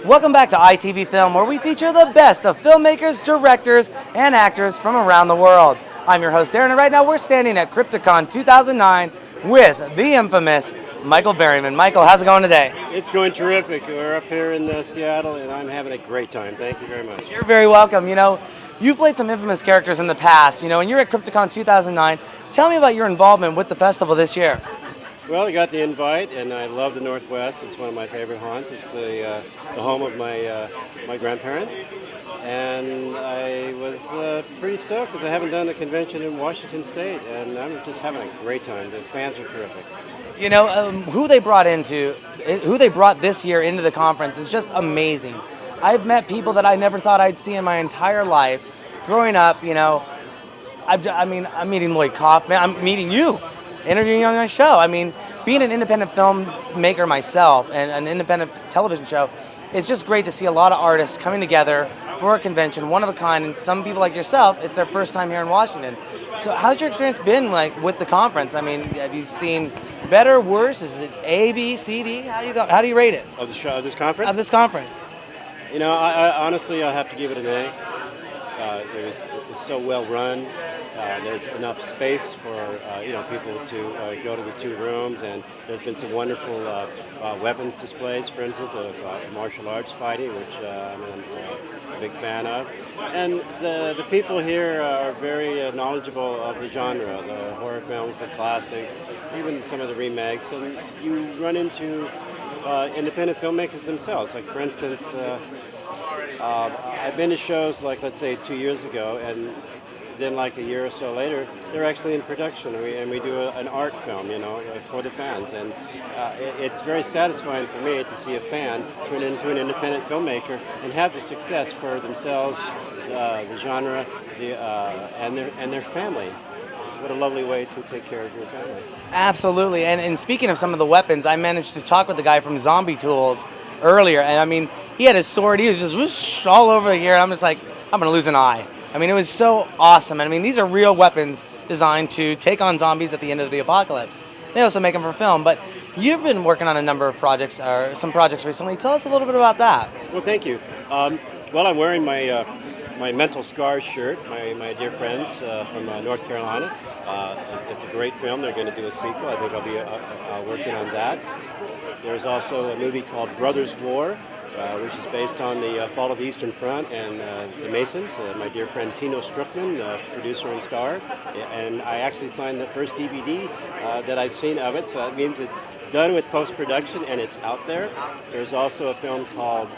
Welcome back to ITV Film, where we feature the best of filmmakers, directors, and actors from around the world. I'm your host, Darren, and right now we're standing at Crypticon 2009 with the infamous Michael Berryman. Michael, how's it going today? It's going terrific. We're up here in Seattle, and I'm having a great time. Thank you very much. You're very welcome. You've played some infamous characters in the past, and you're at Crypticon 2009. Tell me about your involvement with the festival this year. Well, I got the invite, and I love the Northwest. It's one of my favorite haunts. It's the home of my grandparents, and I was pretty stoked because I haven't done a convention in Washington State, and I'm just having a great time. The fans are terrific. Who they brought this year into the conference is just amazing. I've met people that I never thought I'd see in my entire life. Growing up, I'm meeting Lloyd Kaufman. I'm meeting you, interviewing you on my show. Being an independent filmmaker myself and an independent television show, it's just great to see a lot of artists coming together for a convention, one of a kind, and some people like yourself, it's their first time here in Washington. So how's your experience been with the conference? Have you seen better, worse? Is it A, B, C, D? How do you rate it? Of the show, of this conference? Of this conference. I honestly, I have to give it an A. It was so well run. There's enough space for people to go to the two rooms, and there's been some wonderful weapons displays, for instance, of martial arts fighting, which I'm a big fan of. And the people here are very knowledgeable of the genre, the horror films, the classics, even some of the remakes, and you run into independent filmmakers themselves. Like, for instance, I've been to shows like, let's say, 2 years ago, and then like a year or so later, they're actually in production, and we do an art film, for the fans. And it's very satisfying for me to see a fan turn into an independent filmmaker and have the success for themselves, the genre, and their family. What a lovely way to take care of your family. Absolutely. And speaking of some of the weapons, I managed to talk with the guy from Zombie Tools earlier, and he had his sword. He was just whoosh, all over here. And I'm just like, I'm going to lose an eye. It was so awesome. These are real weapons designed to take on zombies at the end of the apocalypse. They also make them for film, but you've been working on a number of projects, or some projects recently. Tell us a little bit about that. Well, thank you. I'm wearing my Mental Scars shirt, my dear friends from North Carolina. It's a great film. They're going to do a sequel. I think I'll be working on that. There's also a movie called Brothers War, which is based on the fall of the Eastern Front and the Masons. My dear friend Tino Struckman, producer and star. And I actually signed the first DVD that I've seen of it, so that means it's done with post-production and it's out there. There's also a film called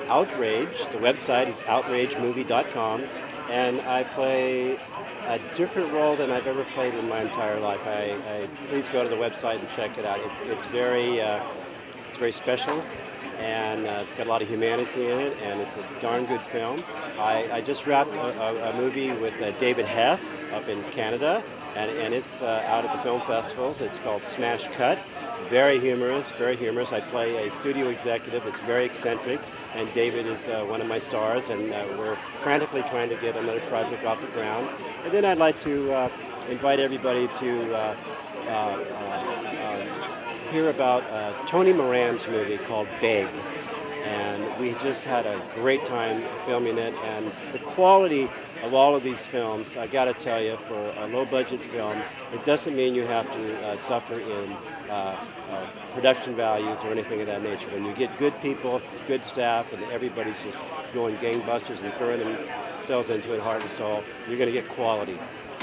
Outrage. The website is outragemovie.com, and I play a different role than I've ever played in my entire life. Please go to the website and check it out. It's very special, and it's got a lot of humanity in it, and it's a darn good film. I just wrapped a movie with David Hess up in Canada, and it's out at the film festivals. It's called Smash Cut. Very humorous, very humorous. I play a studio executive that's very eccentric, and David is one of my stars, and we're frantically trying to get another project off the ground. And then I'd like to invite everybody to hear about Tony Moran's movie called Beg. And we just had a great time filming it, and the quality of all of these films, I got to tell you, for a low-budget film, it doesn't mean you have to suffer in production values or anything of that nature. When you get good people, good staff, and everybody's just going gangbusters and throwing themselves into it heart and soul, you're going to get quality,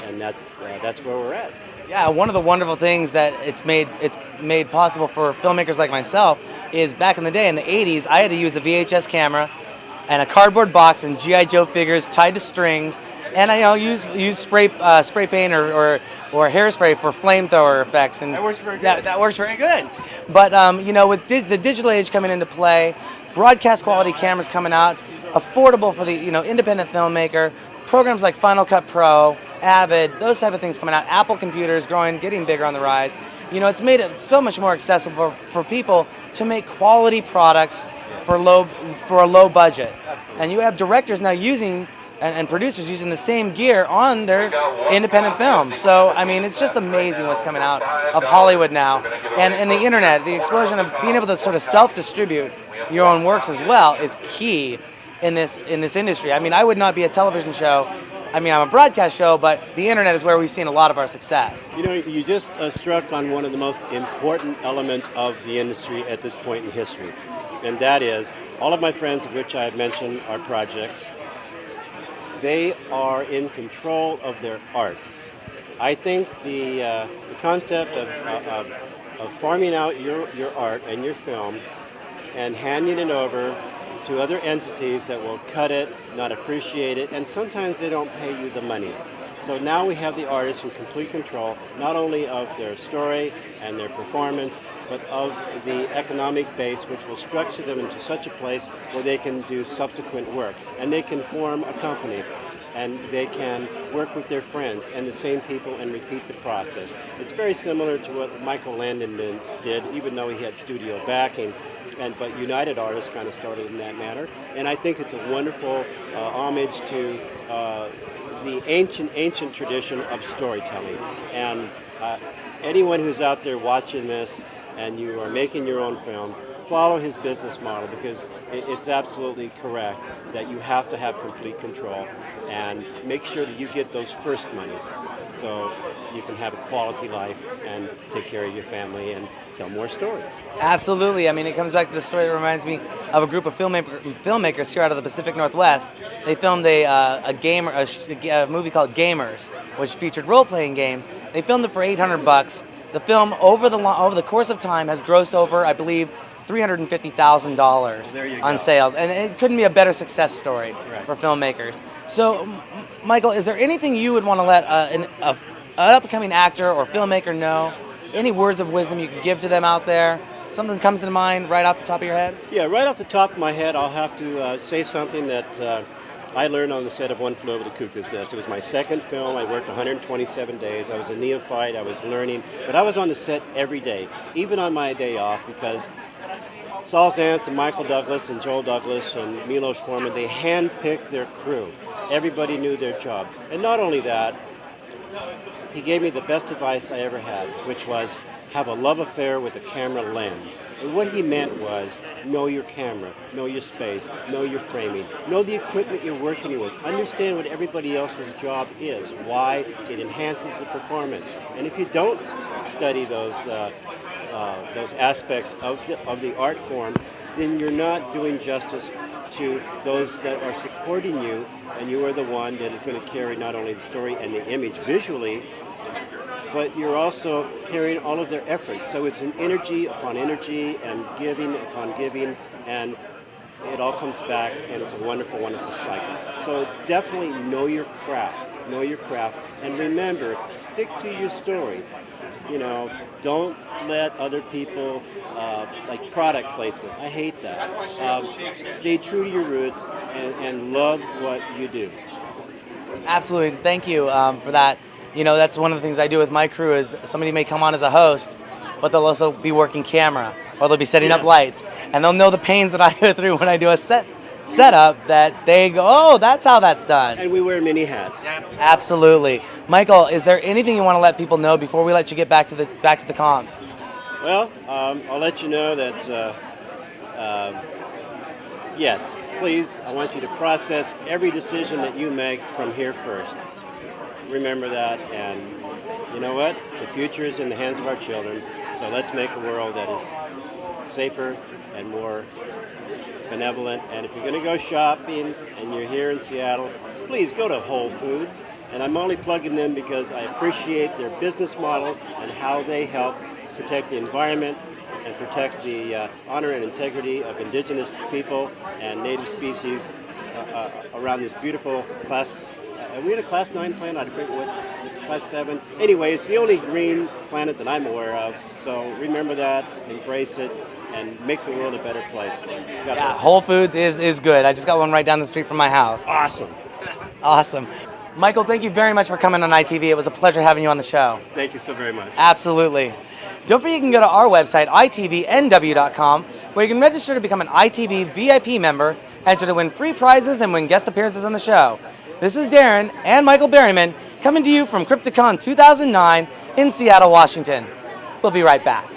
and that's where we're at. Yeah, one of the wonderful things that it's made possible for filmmakers like myself is back in the day, in the 80s, I had to use a VHS camera and a cardboard box and G.I. Joe figures tied to strings, and I use spray paint or hairspray for flamethrower effects, and that works very good. That works very good. But with the digital age coming into play, broadcast quality cameras coming out, affordable for the independent filmmaker, programs like Final Cut Pro, Avid, those type of things coming out, Apple computers getting bigger on the rise. It's made it so much more accessible for people to make quality products for a low budget. Absolutely. And you have directors now using and producers using the same gear on their independent films. So, I mean, it's just amazing what's coming out of Hollywood now. And the internet, the explosion of being able to sort of self-distribute your own works as well is key in this industry. I mean, I would not be a television show. I mean, I'm a broadcast show, but the internet is where we've seen a lot of our success. You know, you just struck on one of the most important elements of the industry at this point in history, and that is all of my friends, of which I have mentioned, are projects. They are in control of their art. I think the concept of farming out your art and your film and handing it over to other entities that will cut it, not appreciate it, and sometimes they don't pay you the money. So now we have the artists in complete control, not only of their story and their performance, but of the economic base, which will structure them into such a place where they can do subsequent work. And they can form a company, and they can work with their friends and the same people and repeat the process. It's very similar to what Michael Landon did, even though he had studio backing. But United Artists kind of started in that manner. And I think it's a wonderful homage to the ancient tradition of storytelling. And anyone who's out there watching this and you are making your own films, follow his business model, because it's absolutely correct that you have to have complete control and make sure that you get those first monies so you can have a quality life and take care of your family and tell more stories. Absolutely. I mean, it comes back to the story that reminds me of a group of filmmakers here out of the Pacific Northwest. They filmed a movie called Gamers, which featured role-playing games. They filmed it for $800. The film, over the course of time, has grossed over, I believe, $350,000 on sales, and it couldn't be a better success story for filmmakers. So, Michael, is there anything you would want to let an upcoming actor or filmmaker know? Any words of wisdom you could give to them out there? Something that comes to mind right off the top of your head? Yeah, right off the top of my head, I'll have to say something that I learned on the set of One Flew Over the Cuckoo's Nest. It was my second film. I worked 127 days. I was a neophyte. I was learning. But I was on the set every day, even on my day off, because Saul Zaentz and Michael Douglas and Joel Douglas and Milos Forman, they handpicked their crew. Everybody knew their job. And not only that, he gave me the best advice I ever had, which was have a love affair with the camera lens. And what he meant was know your camera, know your space, know your framing, know the equipment you're working with, understand what everybody else's job is, why it enhances the performance. And if you don't study those aspects of the art form, then you're not doing justice to those that are supporting you, and you are the one that is going to carry not only the story and the image visually, but you're also carrying all of their efforts. So it's an energy upon energy and giving upon giving, and it all comes back, and it's a wonderful, wonderful cycle. So definitely know your craft, and remember, stick to your story. You know, don't let other people, like product placement. I hate that. Stay true to your roots and love what you do. Absolutely. Thank you for that. You know, that's one of the things I do with my crew is somebody may come on as a host, but they'll also be working camera, or they'll be setting up lights, and they'll know the pains that I go through when I do a setup that they go, oh, that's how that's done. And we wear many hats. Absolutely. Michael, is there anything you want to let people know before we let you get back to the con? Well, I'll let you know that, yes, please, I want you to process every decision that you make from here first. Remember that, and you know what? The future is in the hands of our children, so let's make a world that is safer and more benevolent. And if you're going to go shopping and you're here in Seattle, please go to Whole Foods. And I'm only plugging them because I appreciate their business model and how they help protect the environment and protect the honor and integrity of indigenous people and native species around this beautiful class. Are we in a class 9 planet? I forget what, class 7. Anyway, it's the only green planet that I'm aware of. So remember that, embrace it, and make the world a better place. Yeah, Whole Foods is good. I just got one right down the street from my house. Awesome. Awesome. Michael, thank you very much for coming on ITV. It was a pleasure having you on the show. Thank you so very much. Absolutely. Don't forget you can go to our website, itvnw.com, where you can register to become an ITV VIP member, enter to win free prizes, and win guest appearances on the show. This is Darren and Michael Berryman coming to you from Crypticon 2009 in Seattle, Washington. We'll be right back.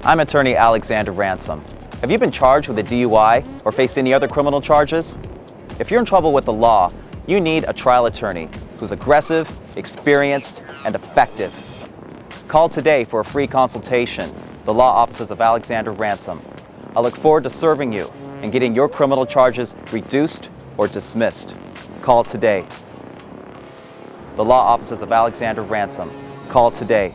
I'm attorney Alexander Ransom. Have you been charged with a DUI or faced any other criminal charges? If you're in trouble with the law, you need a trial attorney who's aggressive, experienced, and effective. Call today for a free consultation. The law offices of Alexander Ransom. I look forward to serving you and getting your criminal charges reduced or dismissed. Call today. The law offices of Alexander Ransom. Call today.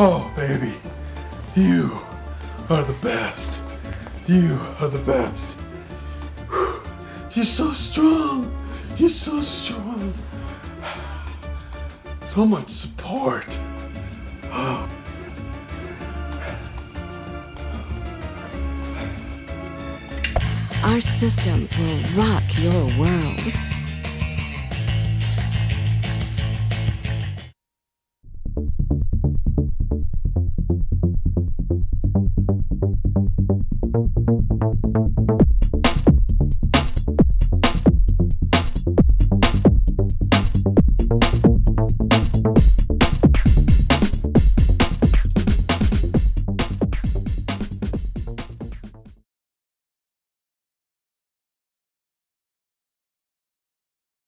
Oh, baby, you are the best. You are the best. You're so strong. You're so strong. So much support. Our systems will rock your world.